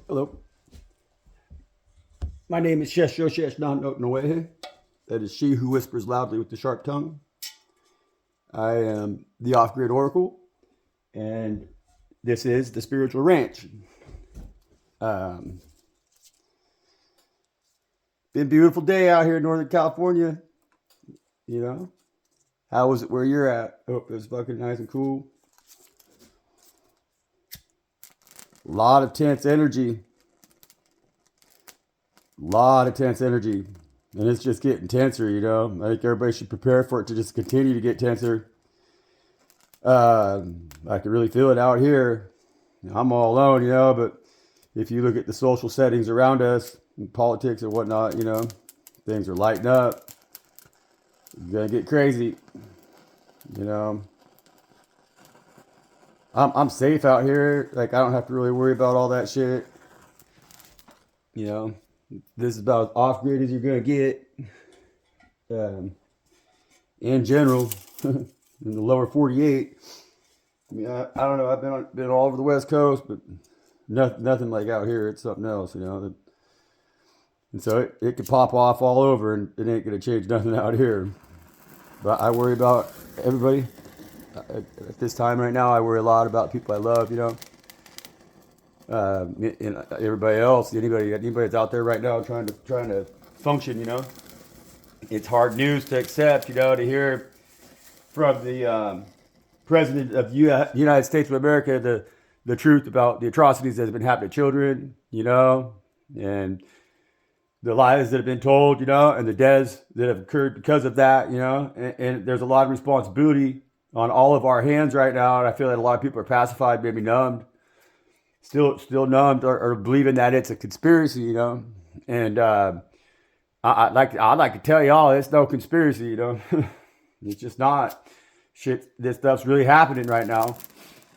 Hello. My name is Shesh Yoshesh Nan Noehe. That is she who whispers loudly with the sharp tongue. I am the off-grid oracle, and this is the spiritual ranch. Been a beautiful day out here in Northern California. You know, how was it where you're at? Hope it was fucking nice and cool. A lot of tense energy. And it's just getting tenser, you know. I think everybody should prepare for it to just continue to get tenser. I can really feel it out here. I'm all alone, you know, but if you look at the social settings around us, and politics and whatnot, you know, things are lighting up. It's gonna get crazy, you know. I'm safe out here. Like, I don't have to really worry about all that shit. You know, this is about as off grid as you're gonna get. In general, in the lower 48. I mean, I don't know. I've been all over the West Coast, but nothing like out here. It's something else, you know. And so it could pop off all over, and it ain't gonna change nothing out here. But I worry about everybody. At this time right now, I worry a lot about people I love, you know. And everybody else, anybody that's out there right now trying to function, you know. It's hard news to accept, you know, to hear from the president of the United States of America the truth about the atrocities that have been happening to children, you know, and the lies that have been told, you know, and the deaths that have occurred because of that, you know. And there's a lot of responsibility on all of our hands right now, and I feel that a lot of people are pacified, maybe numbed, still numbed, or believing that it's a conspiracy, you know. And I'd like to tell y'all it's no conspiracy, you know. It's just not. Shit, this stuff's really happening right now,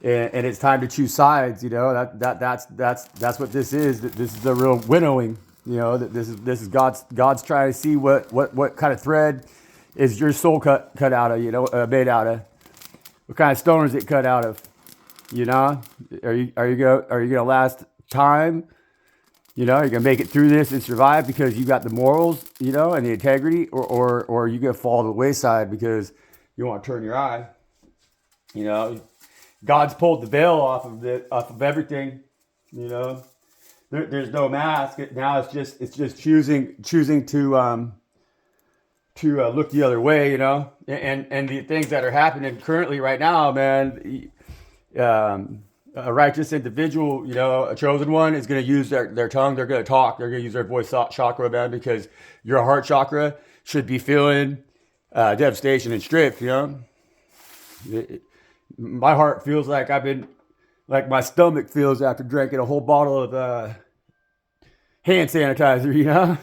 and it's time to choose sides, you know. That's what this is. This is the real winnowing, you know. This is God's trying to see what kind of thread is your soul cut out of, you know, made out of. What kind of stone is it cut out of? You know, are you gonna last time? You know, are you gonna make it through this and survive because you got the morals, you know, and the integrity, or are you gonna fall to the wayside because you want to turn your eye? You know, God's pulled the veil off of everything. You know, there's no mask now. It's just choosing to look the other way, you know, and the things that are happening currently right now, man. A righteous individual, you know, a chosen one is going to use their tongue. They're going to talk. They're going to use their voice chakra, man, because your heart chakra should be feeling devastation and stripped, you know. My heart feels like my stomach feels after drinking a whole bottle of hand sanitizer, you know.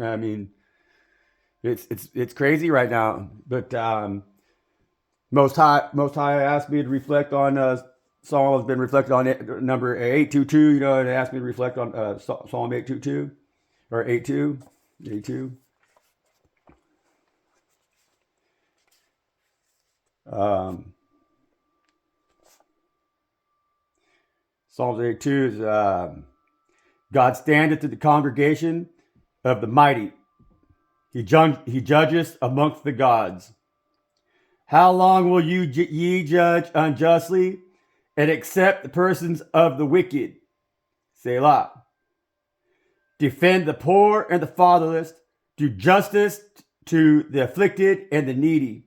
I mean, it's crazy right now, but Most High asked me to reflect on Psalm has been reflected on it, number 822, you know, and it asked me to reflect on Psalm 822 or 82. Psalms 82 is God standeth to the congregation of the mighty. He judgeth amongst the gods. How long will ye judge unjustly and accept the persons of the wicked? Selah. Defend the poor and the fatherless. Do justice to the afflicted and the needy.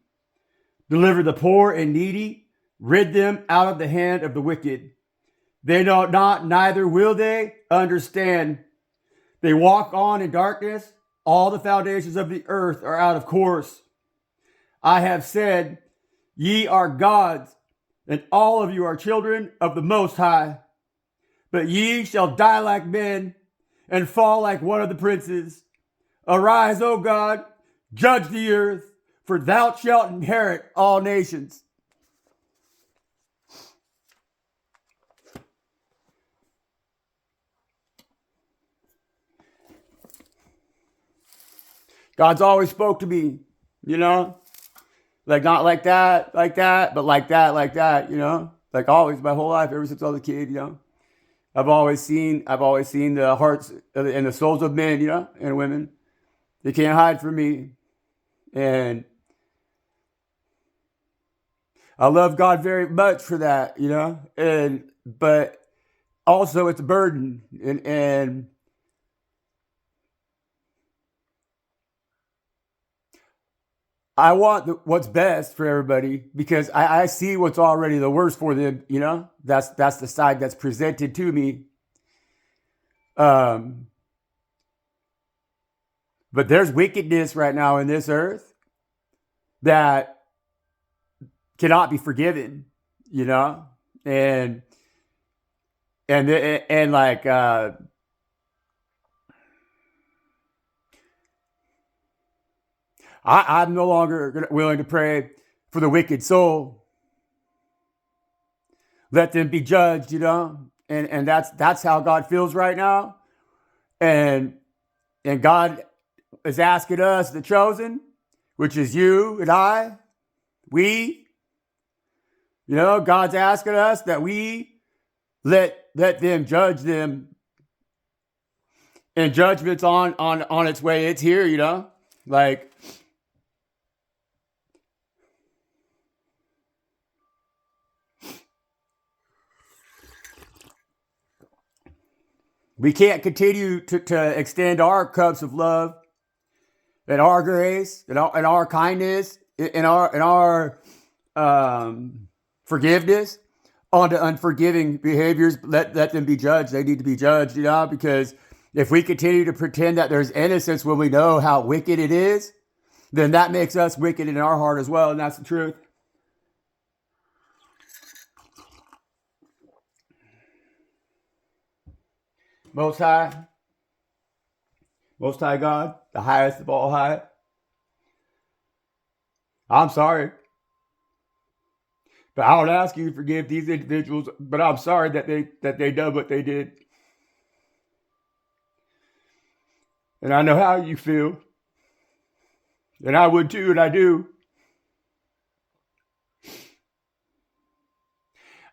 Deliver the poor and needy. Rid them out of the hand of the wicked. They know not, neither will they understand. They walk on in darkness. All the foundations of the earth are out of course. I have said, ye are gods, and all of you are children of the Most High. But ye shall die like men, and fall like one of the princes. Arise, O God, judge the earth, for thou shalt inherit all nations. God's always spoke to me, you know? Like, not like that, but like that, you know? Like always, my whole life, ever since I was a kid, you know? I've always seen the hearts and the souls of men, and women. They can't hide from me, and I love God very much for that, and but also it's a burden, and I want what's best for everybody because I see what's already the worst for them. That's the side that's presented to me. Um, but there's wickedness right now in this earth that cannot be forgiven, you know, and and like I'm no longer willing to pray for the wicked soul. Let them be judged, and that's how God feels right now, and God is asking us, the chosen, which is you and I, we, God's asking us that we let them judge them, and judgment's on its way. It's here, like. We can't continue to extend our cups of love and our grace and our kindness and our forgiveness onto unforgiving behaviors. Let them be judged. They need to be judged, because if we continue to pretend that there's innocence when we know how wicked it is, then that makes us wicked in our heart as well, and that's the truth. Most High, Most High God, the highest of all high, I'm sorry, but I don't ask you to forgive these individuals, but I'm sorry that they done what they did. And I know how you feel. And I would too, and I do.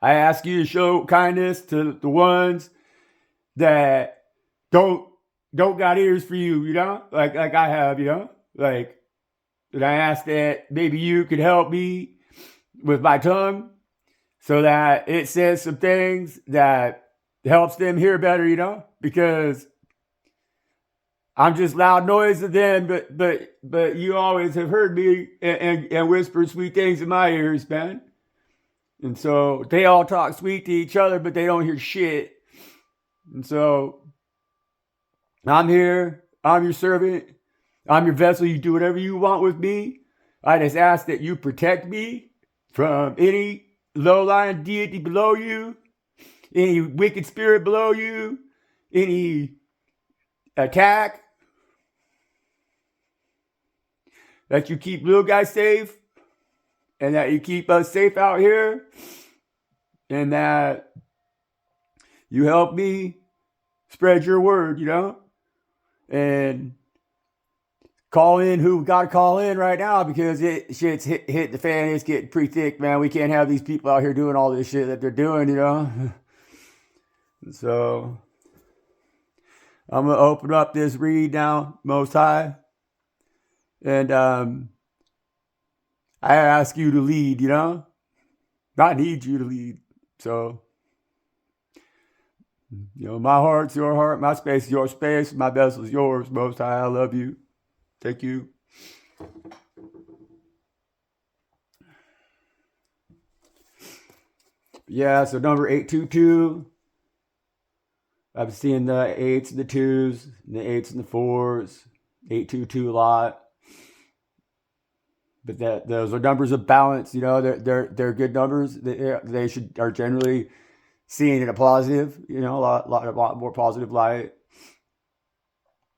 I ask you to show kindness to the ones that don't don't got ears for you, like I have, like. And I ask that maybe you could help me with my tongue so that it says some things that helps them hear better, because I'm just loud noise to them, but you always have heard me and whispered sweet things in my ears, man. And so they all talk sweet to each other, but they don't hear shit. And so I'm here. I'm your servant. I'm your vessel. You do whatever you want with me. I just ask that you protect me from any low-lying deity below you, any wicked spirit below you, any attack. That you keep little guys safe, and that you keep us safe out here, and that you help me spread your word, and call in who we got to call in right now, because shit's hit the fan. It's getting pretty thick, man. We can't have these people out here doing all this shit that they're doing, So I'm going to open up this read now, Most High. And I ask you to lead, I need you to lead. So, my heart's your heart, my space is your space, my vessel is yours, Most High. I love you. Thank you. Yeah, so number 822. I've seen the 8s and the 2s, and the 8s and the 4s, 822 a lot. But those are numbers of balance, they're good numbers. They are generally seen in a positive, a lot more positive light.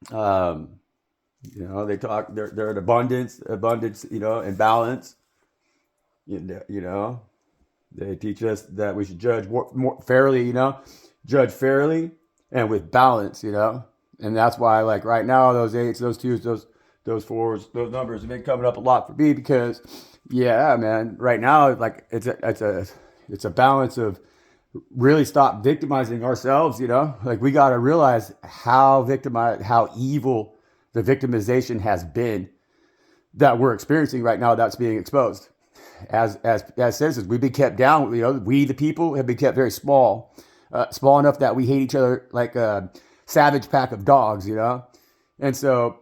They talk. They're an abundance, and balance. They teach us that we should judge more fairly. Judge fairly and with balance. And that's why, like right now, those 8s, those 2s, those 4s, those numbers have been coming up a lot for me because, yeah, man, right now, like it's a balance of really stop victimizing ourselves, you know? Like we got to realize how evil the victimization has been that we're experiencing right now that's being exposed. As citizens, we've been kept down, you know, we the people have been kept very small. Small enough that we hate each other like a savage pack of dogs, you know? And so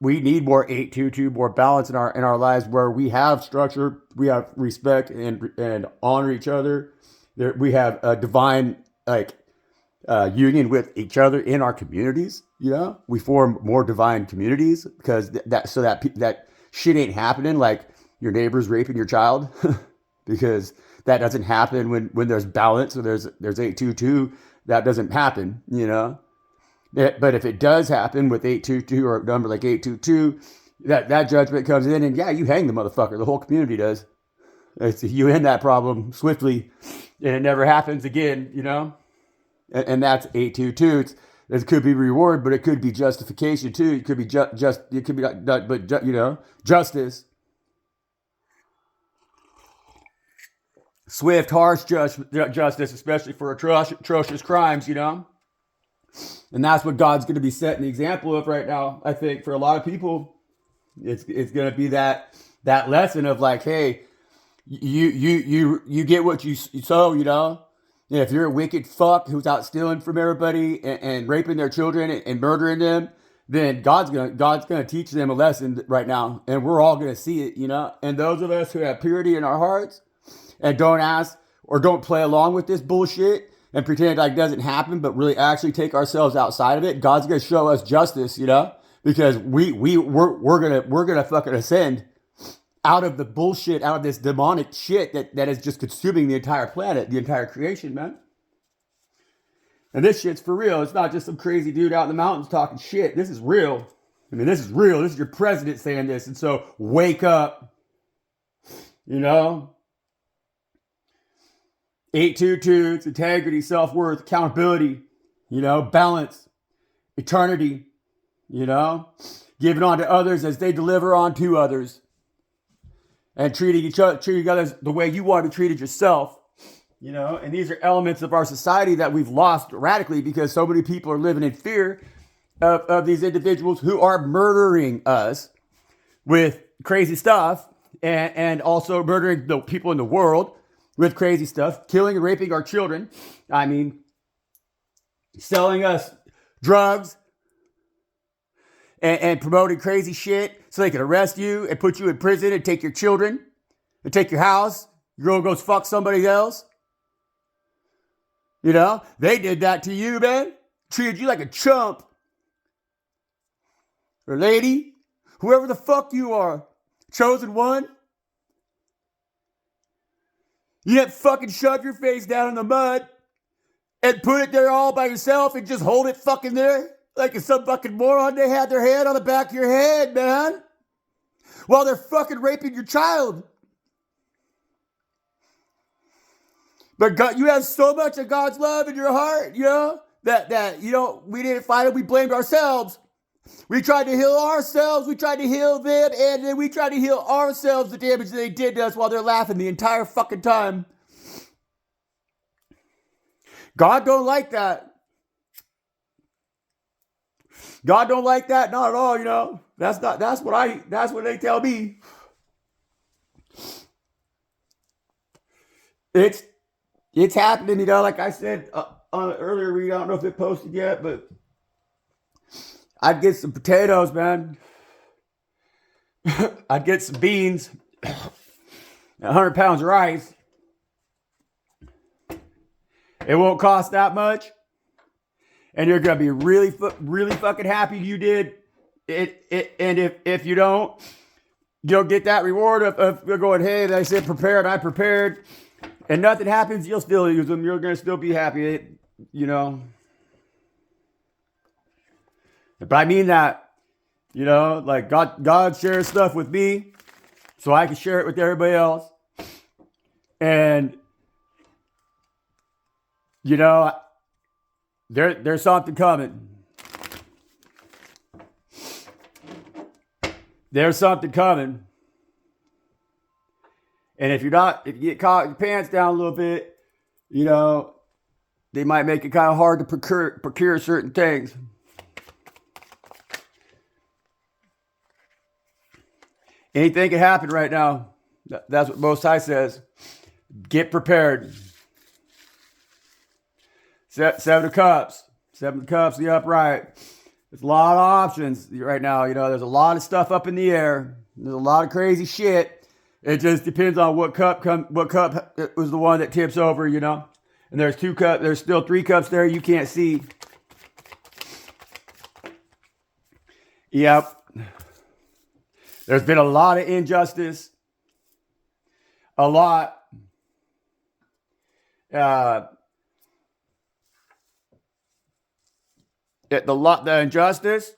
we need more 822, more balance in our lives where we have structure, we have respect and honor each other. We have a divine like union with each other in our communities. You know, we form more divine communities because that shit ain't happening. Like your neighbor's raping your child, because that doesn't happen when there's balance. So there's 822. That doesn't happen. You know, but if it does happen with 822 or a number like 822, that judgment comes in and yeah, you hang the motherfucker. The whole community does. You end that problem swiftly, and it never happens again. You know, and that's 822. It could be reward, but it could be justification too. It could be it could be, but you know, justice. Swift, harsh justice, especially for atrocious crimes, you know? And that's what God's going to be setting the example of right now, I think, for a lot of people. It's going to be that lesson of like, hey, you get what you sow, you know? And if you're a wicked fuck who's out stealing from everybody and raping their children and murdering them, then God's gonna teach them a lesson right now, and we're all gonna see it, you know? And those of us who have purity in our hearts, and don't ask or don't play along with this bullshit and pretend like it doesn't happen, but really actually take ourselves outside of it, God's gonna show us justice, you know, because we're gonna fucking ascend out of the bullshit, out of this demonic shit that is just consuming the entire planet, the entire creation, man. And this shit's for real. It's not just some crazy dude out in the mountains talking shit. This is real. I mean, this is real. This is your president saying this, and so wake up, you know. 822, it's integrity, self-worth, accountability, you know, balance, eternity, you know, giving on to others as they deliver on to others, and treating others the way you want to be treated yourself, you know. And these are elements of our society that we've lost radically because so many people are living in fear of these individuals who are murdering us with crazy stuff and also murdering the people in the world with crazy stuff, killing and raping our children. I mean, selling us drugs and promoting crazy shit so they can arrest you and put you in prison and take your children and take your house. Your girl goes fuck somebody else. You know, they did that to you, man. Treated you like a chump. Or lady, whoever the fuck you are, chosen one. You didn't fucking shove your face down in the mud and put it there all by yourself and just hold it fucking there like some fucking moron. They had their hand on the back of your head, man, while they're fucking raping your child. But God, you have so much of God's love in your heart, you know, that you know, we didn't find it, we blamed ourselves. We tried to heal ourselves, we tried to heal them, and then we tried to heal ourselves the damage that they did to us while they're laughing the entire fucking time. God don't like that. God don't like that, not at all, you know. That's what they tell me. It's happening, you know, like I said on an earlier read, I don't know if it posted yet, but I'd get some potatoes, man. I'd get some beans, 100 pounds of rice. It won't cost that much. And you're going to be really fucking happy you did it. And if you don't, you'll get that reward of going, hey, they said prepared, I prepared. And nothing happens, you'll still use them. You're going to still be happy, you know. But I mean that, you know, like God shares stuff with me so I can share it with everybody else. And, you know, there's something coming. There's something coming. And if you get caught with your pants down a little bit, you know, they might make it kind of hard to procure certain things. Anything can happen right now. That's what Most High says. Get prepared. Seven of Cups. Seven of Cups, the upright. There's a lot of options right now. You know, there's a lot of stuff up in the air. There's a lot of crazy shit. It just depends on what cup was the one that tips over, you know. And there's 2 cups. There's still 3 cups there you can't see. Yep. There's been a lot of injustice. A lot. The injustice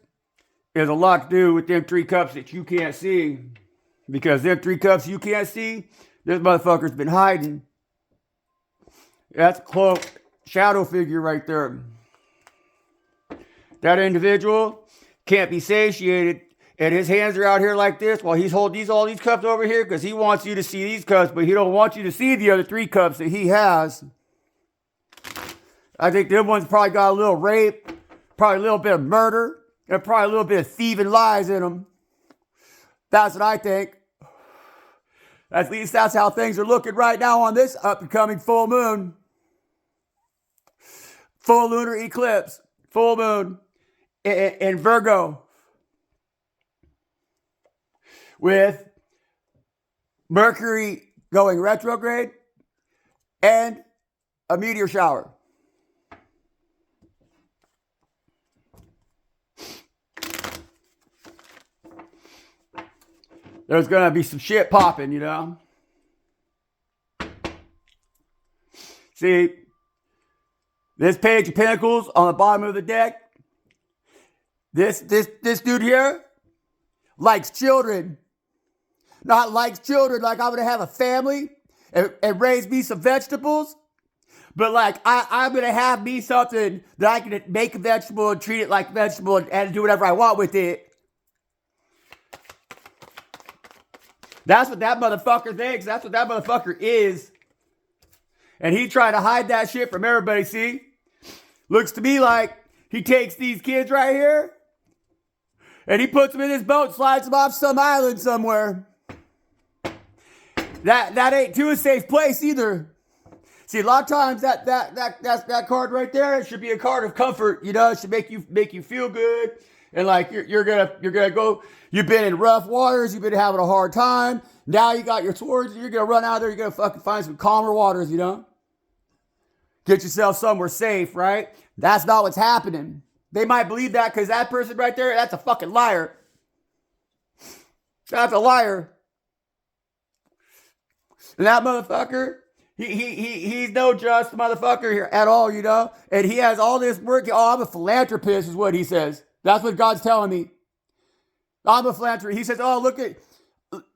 is a lot to do with them 3 cups that you can't see. Because them 3 cups you can't see, this motherfucker's been hiding. That's a cloaked shadow figure right there. That individual can't be satiated, and his hands are out here like this while he's holding all these cups over here because he wants you to see these cups, but he don't want you to see the other 3 cups that he has. I think them ones probably got a little rape, probably a little bit of murder, and probably a little bit of thieving lies in them. That's what I think. At least that's how things are looking right now on this up-and-coming full moon. Full lunar eclipse. Full moon in Virgo. With Mercury going retrograde and a meteor shower. There's going to be some shit popping, you know. See, this Page of Pentacles on the bottom of the deck. This dude here likes children. Not likes children like I'm going to have a family and raise me some vegetables. But like I'm going to have me something that I can make a vegetable and treat it like a vegetable and do whatever I want with it. That's what that motherfucker thinks. That's what that motherfucker is. And he tried to hide that shit from everybody, see? Looks to me like he takes these kids right here and he puts them in his boat, slides them off some island somewhere. That ain't too a safe place either. See, a lot of times that card right there, it should be a card of comfort, you know, it should make you feel good. And like you're gonna go. You've been in rough waters. You've been having a hard time. Now you got your swords. You're gonna run out there. You're gonna fucking find some calmer waters. You know. Get yourself somewhere safe, right? That's not what's happening. They might believe that because that person right there, that's a fucking liar. That's a liar. And that motherfucker, he's no just motherfucker here at all, you know. And he has all this work. Oh, I'm a philanthropist, is what he says. That's what God's telling me. I'm a philanthropist. He says, oh, look at,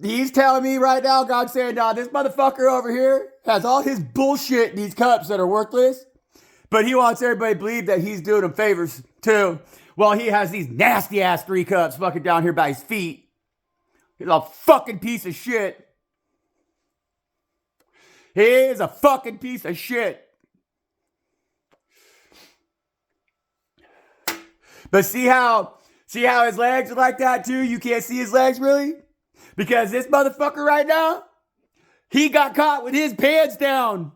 he's telling me right now, God's saying, nah, this motherfucker over here has all his bullshit in these cups that are worthless, but he wants everybody to believe that he's doing them favors too. Well, he has these nasty ass 3 cups fucking down here by his feet. He's a fucking piece of shit. He is a fucking piece of shit. But see how his legs are like that too? You can't see his legs really? Because this motherfucker right now, he got caught with his pants down.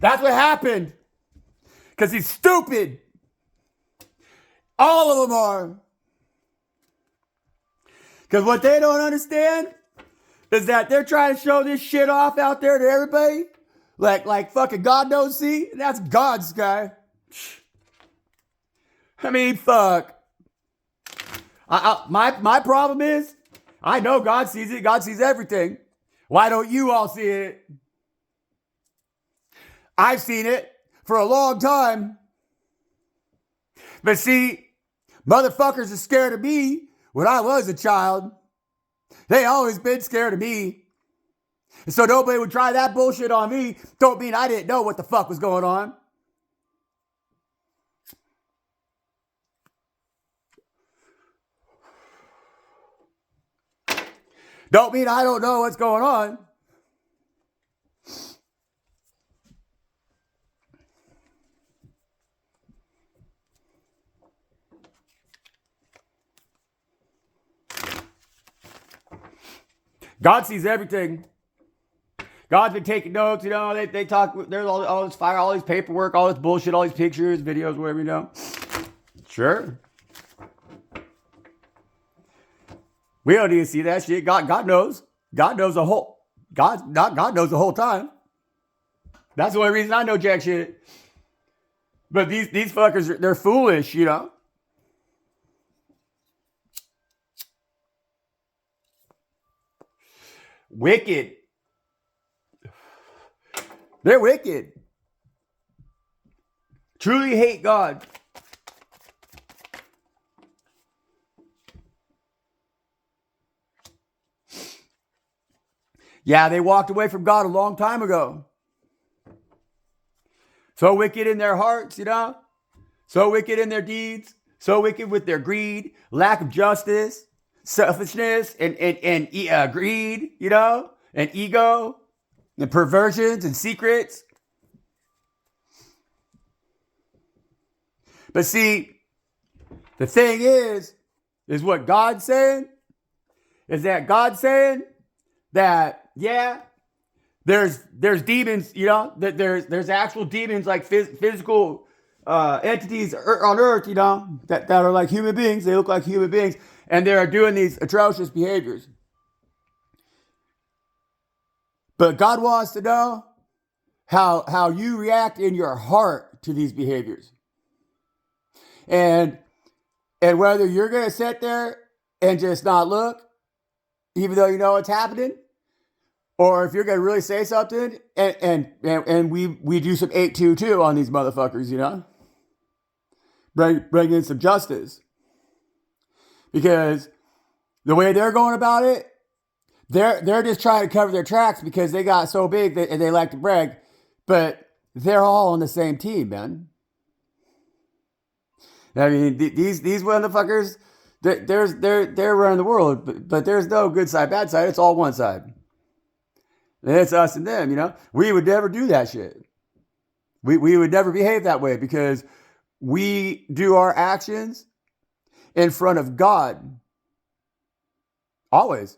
That's what happened. Because he's stupid. All of them are. Because what they don't understand is that they're trying to show this shit off out there to everybody. Like fucking God knows, see? That's God's guy. I mean, fuck. My problem is, I know God sees it. God sees everything. Why don't you all see it? I've seen it for a long time. But see, motherfuckers are scared of me when I was a child. They always been scared of me. And so nobody would try that bullshit on me. Don't mean I didn't know what the fuck was going on. Don't mean I don't know what's going on. God sees everything. God's been taking notes, you know. They talk. There's all this fire, all this paperwork, all this bullshit, all these pictures, videos, whatever, you know. Sure. We don't need to see that shit. God knows. God knows the whole. God knows the whole time. That's the only reason I know jack shit. But these fuckers, they're foolish, you know. Wicked. They're wicked. Truly hate God. Yeah, they walked away from God a long time ago. So wicked in their hearts, you know? So wicked in their deeds. So wicked with their greed, lack of justice, selfishness, and greed, you know? And ego, and perversions, and secrets. But see, the thing is what God's saying is that God's saying that, yeah, there's demons, you know, that there's actual demons, like physical entities on earth, you know, that are like human beings. They look like human beings, and they are doing these atrocious behaviors. But God wants to know how you react in your heart to these behaviors. And whether you're going to sit there and just not look, even though you know what's happening, or if you're going to really say something, and we do some 822 on these motherfuckers, you know, bring in some justice. Because the way they're going about it, they're just trying to cover their tracks because they got so big and they like to brag, but they're all on the same team, man. I mean, these motherfuckers, they're running the world, but there's no good side, bad side. It's all one side. And it's us and them, you know. We would never do that shit. We would never behave that way because we do our actions in front of God. Always.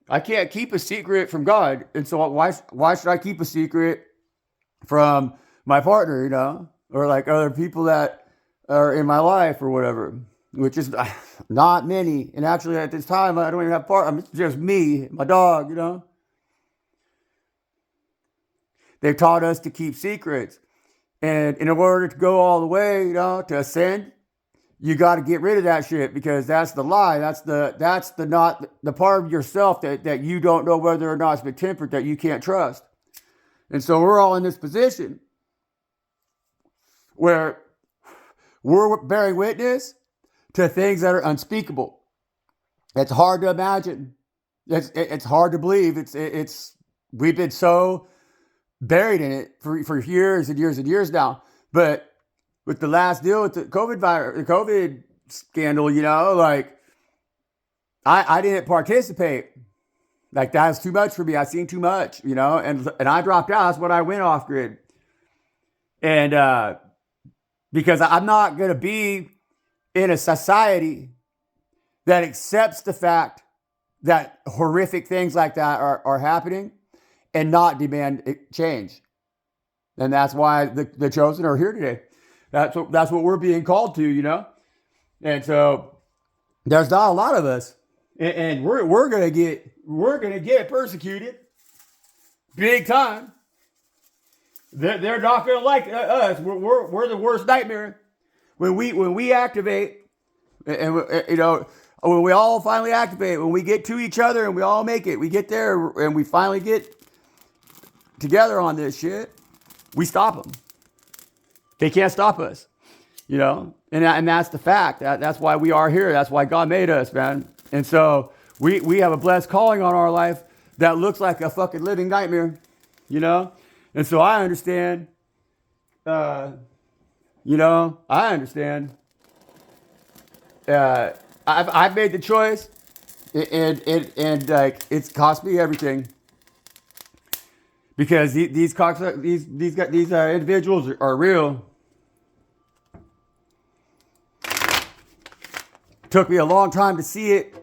I can't keep a secret from God, and so why should I keep a secret from my partner, you know, or like other people that are in my life or whatever, which is not many. And actually, at this time, I don't even have partner. It's just me, my dog, you know. They've taught us to keep secrets, and in order to go all the way, you know, to ascend, you got to get rid of that shit because that's the lie. That's the not the part of yourself that you don't know whether or not it's been tempered, that you can't trust. And so we're all in this position where we're bearing witness to things that are unspeakable. It's hard to imagine. It's hard to believe. It's we've been so buried in it for years and years and years now. But with the last deal with the COVID scandal, you know, like I didn't participate. Like that's too much for me. I seen too much, you know, and I dropped out. That's when I went off grid. And because I'm not gonna be in a society that accepts the fact that horrific things like that are happening and not demand change. And that's why the chosen are here today. That's what we're being called to, you know? And so there's not a lot of us. And we're gonna get persecuted big time. They're not gonna like us. We're the worst nightmare. When we activate, and you know, when we all finally activate, when we get to each other and we all make it, we get there and we finally get together on this shit, we stop them. They can't stop us, you know, and that's the fact. That's why we are here. That's why God made us, man. And so we have a blessed calling on our life that looks like a fucking living nightmare, you know. And so I understand, you know, I understand. I've made the choice, and like it's cost me everything. Because these individuals are real. Took me a long time to see it,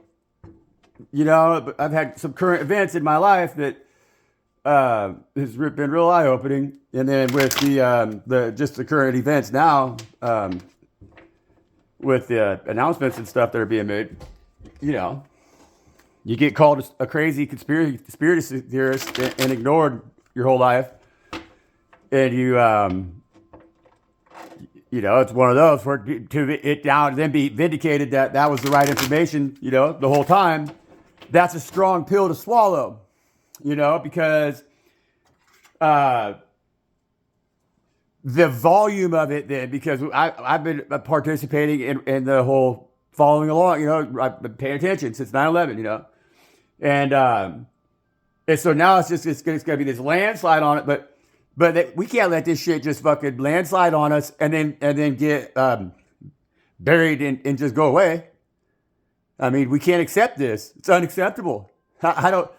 you know, I've had some current events in my life that has been real eye opening. And then with the just the current events now, with the announcements and stuff that are being made, you know, you get called a crazy conspiracy theorist and ignored your whole life, and you know, it's one of those where to it now then be vindicated that that was the right information, you know, the whole time. That's a strong pill to swallow, you know, because the volume of it then, because I've been participating in the whole following along, you know, I've been paying attention since 9/11, you know, and so now it's going to be this landslide on it, but we can't let this shit just fucking landslide on us and then get buried and just go away. I mean, we can't accept this. It's unacceptable. I don't.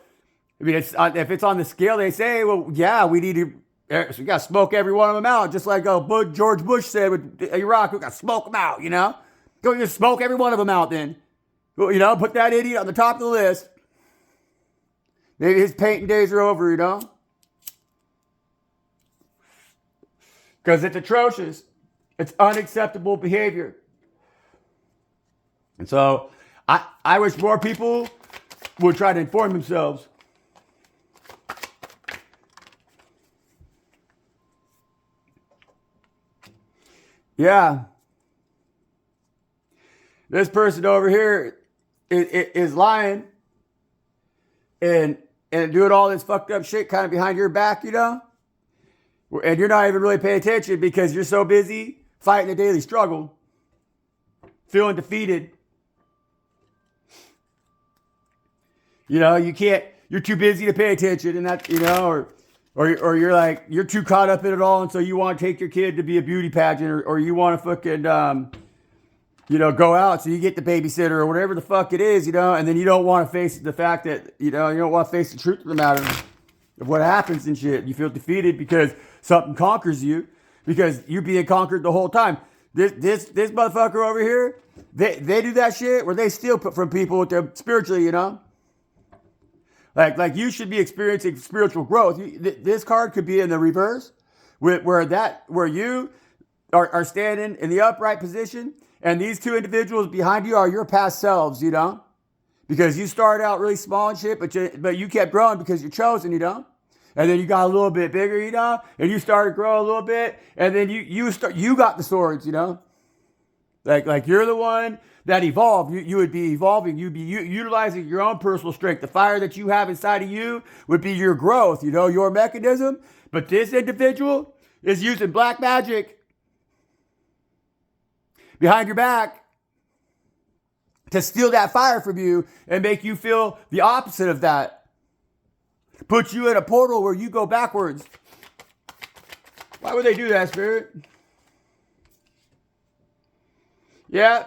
I mean, if it's on the scale, they say, well, yeah, we need to. We got to smoke every one of them out, just like George Bush said with Iraq. We got to smoke them out, you know. Go just smoke every one of them out, then. You know, put that idiot on the top of the list. Maybe his painting days are over, you know. Because it's atrocious. It's unacceptable behavior. And so I wish more people would try to inform themselves. Yeah. This person over here is lying and doing all this fucked up shit kind of behind your back, you know? And you're not even really paying attention because you're so busy fighting a daily struggle, feeling defeated. You know, you're too busy to pay attention, and that, you know, or you're like, you're too caught up in it all, and so you want to take your kid to be a beauty pageant, or you want to fucking, you know, go out, so you get the babysitter or whatever the fuck it is, you know, and then you don't want to face the fact that, you know, you don't want to face the truth of the matter of what happens and shit. You feel defeated because something conquers you, because you're being conquered the whole time. This motherfucker over here, they do that shit where they steal from people with their spiritually, you know. Like you should be experiencing spiritual growth. This card could be in the reverse, where you are standing in the upright position, and these two individuals behind you are your past selves, you know, because you started out really small and shit, but you kept growing because you're chosen, you know, and then you got a little bit bigger, you know, and you started growing a little bit, and then you got the swords, you know, like you're the one that evolved. You would be evolving. You'd be utilizing your own personal strength. The fire that you have inside of you would be your growth, you know, your mechanism. But this individual is using black magic behind your back to steal that fire from you and make you feel the opposite of that. Put you in a portal where you go backwards. Why would they do that, Spirit? Yeah.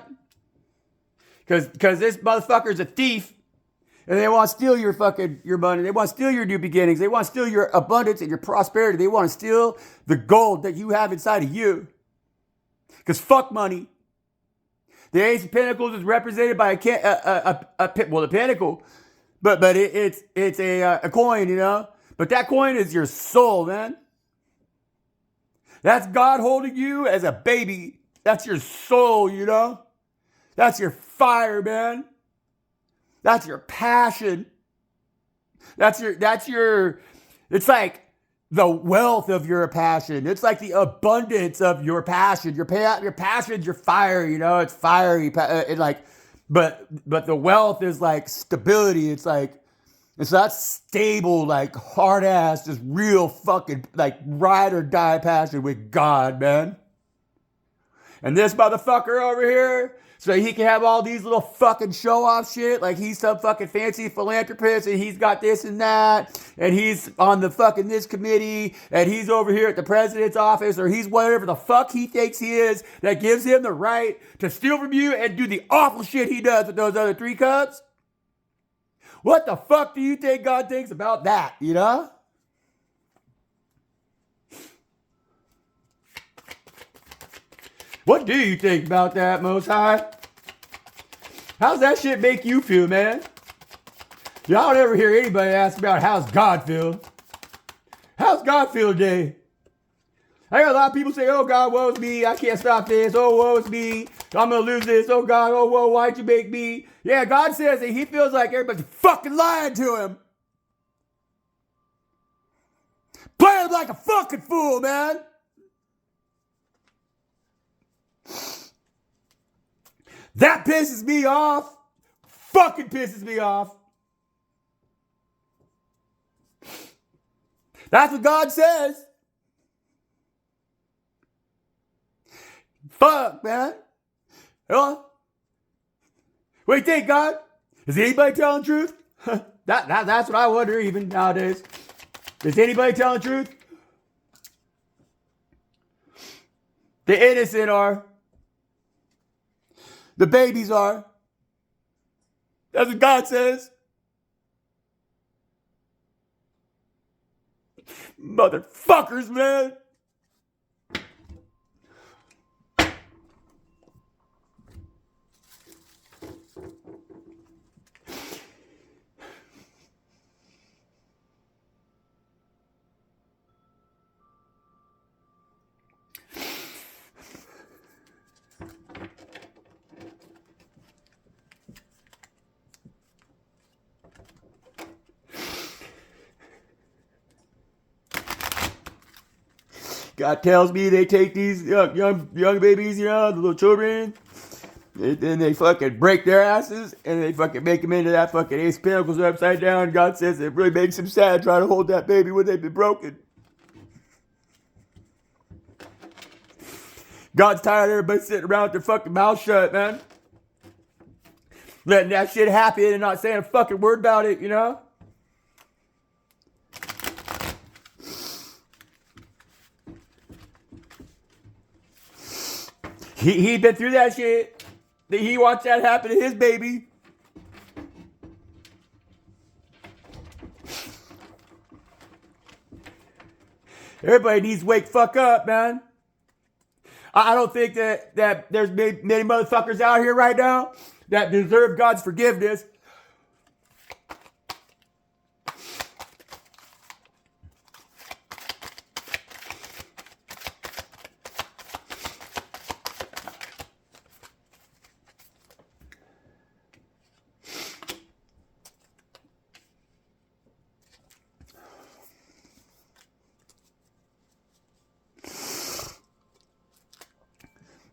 Because this motherfucker's a thief, and they want to steal your money. They want to steal your new beginnings. They want to steal your abundance and your prosperity. They want to steal the gold that you have inside of you. Because fuck money. The Ace of Pentacles is represented by the pentacle, but it's a coin, you know. But that coin is your soul, man. That's God holding you as a baby. That's your soul, you know. That's your fire, man. That's your passion. That's your, it's like the wealth of your passion. It's like the abundance of your passion. Your passion's your fire, you know, it's fiery. But the wealth is like stability. It's like, it's not stable, like hard ass, just real fucking like ride or die passion with God, man. And this motherfucker over here, so he can have all these little fucking show off shit, like he's some fucking fancy philanthropist and he's got this and that, and he's on the fucking this committee, and he's over here at the president's office, or he's whatever the fuck he thinks he is, that gives him the right to steal from you and do the awful shit he does with those other 3 cups. What the fuck do you think God thinks about that, you know? What do you think about that, Most High? How's that shit make you feel, man? Y'all don't ever hear anybody ask about how's God feel. How's God feel today? I hear a lot of people say, oh God, woe's me. I can't stop this. Oh, woe's me. I'm going to lose this. Oh God, oh, whoa, why'd you make me? Yeah, God says that he feels like everybody's fucking lying to him. Playing like a fucking fool, man. That pisses me off. Fucking pisses me off. That's what God says. Fuck, man. Huh? What do you think, God? Is anybody telling the truth? That's what I wonder even nowadays. Is anybody telling the truth? The innocent are. The babies are. That's what God says. Motherfuckers, man. God tells me they take these young babies, you know, the little children, and then they fucking break their asses, and they fucking make them into that fucking Ace of Pentacles upside down. God says it really makes him sad trying to hold that baby when they've been broken. God's tired of everybody sitting around with their fucking mouth shut, man. Letting that shit happen and not saying a fucking word about it, you know? He been through that shit. He wants that to happen to his baby. Everybody needs to wake fuck up, man. I don't think that there's many motherfuckers out here right now that deserve God's forgiveness.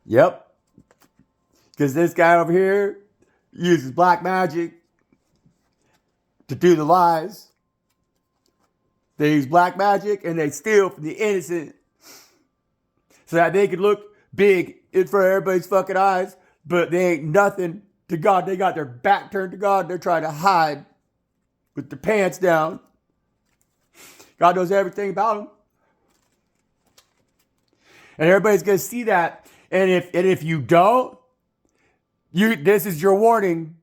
Yep. Because this guy over here uses black magic to do the lies. They use black magic and they steal from the innocent so that they can look big in front of everybody's fucking eyes, but they ain't nothing to God. They got their back turned to God. They're trying to hide with their pants down. God knows everything about them. And everybody's going to see that. And if you don't, this is your warning.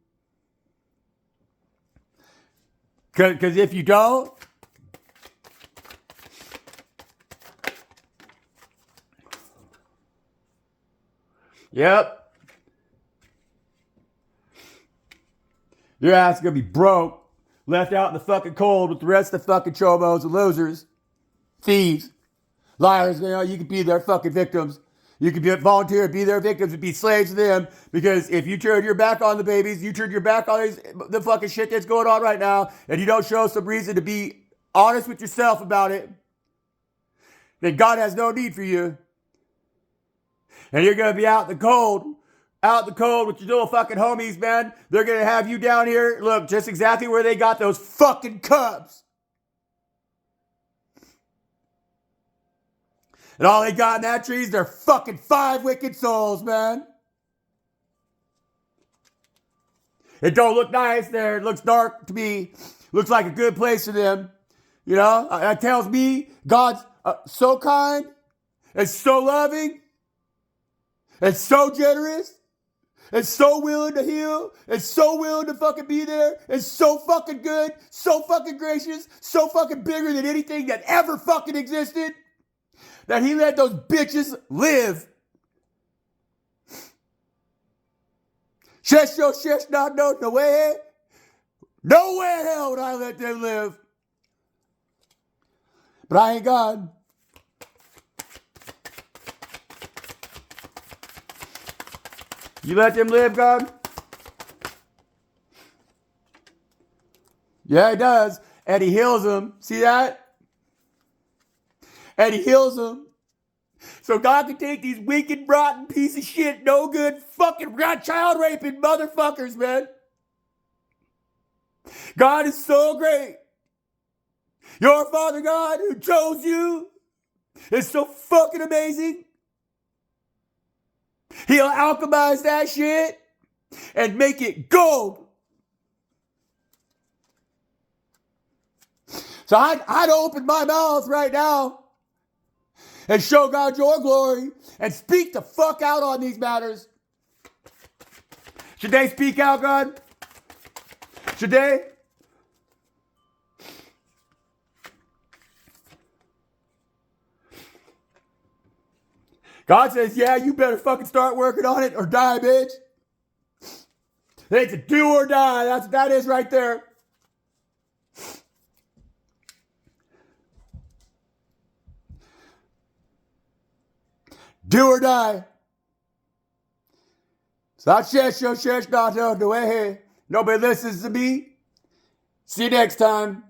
Because if you don't, yep, your ass is going to be broke, left out in the fucking cold with the rest of the fucking chomos and losers, thieves, liars. You know, you could be their fucking victims. You could volunteer to be their victims and be slaves to them, because if you turn your back on the babies, you turn your back on the fucking shit that's going on right now, and you don't show some reason to be honest with yourself about it, then God has no need for you. And you're going to be out in the cold with your little fucking homies, man. They're going to have you down here, look, just exactly where they got those fucking cubs. And all they got in that tree is their fucking 5 wicked souls, man. It don't look nice there. It looks dark to me. Looks like a good place for them. You know, that tells me God's so kind and so loving and so generous and so willing to heal and so willing to fucking be there and so fucking good, so fucking gracious, so fucking bigger than anything that ever fucking existed, that he let those bitches live. Shush, yo, shush, no way. No way in hell would I let them live. But I ain't God. You let them live, God? Yeah, he does. And he heals them. See that? And he heals them. So God can take these wicked, rotten piece of shit, no good, fucking child raping motherfuckers, man. God is so great. Your Father God who chose you is so fucking amazing. He'll alchemize that shit and make it gold. So I'd open my mouth right now and show God your glory and speak the fuck out on these matters. Should they speak out, God? Should they? God says, yeah, you better fucking start working on it or die, bitch. It's a do or die. That's what that is right there. Do or die. Nobody listens to me. See you next time.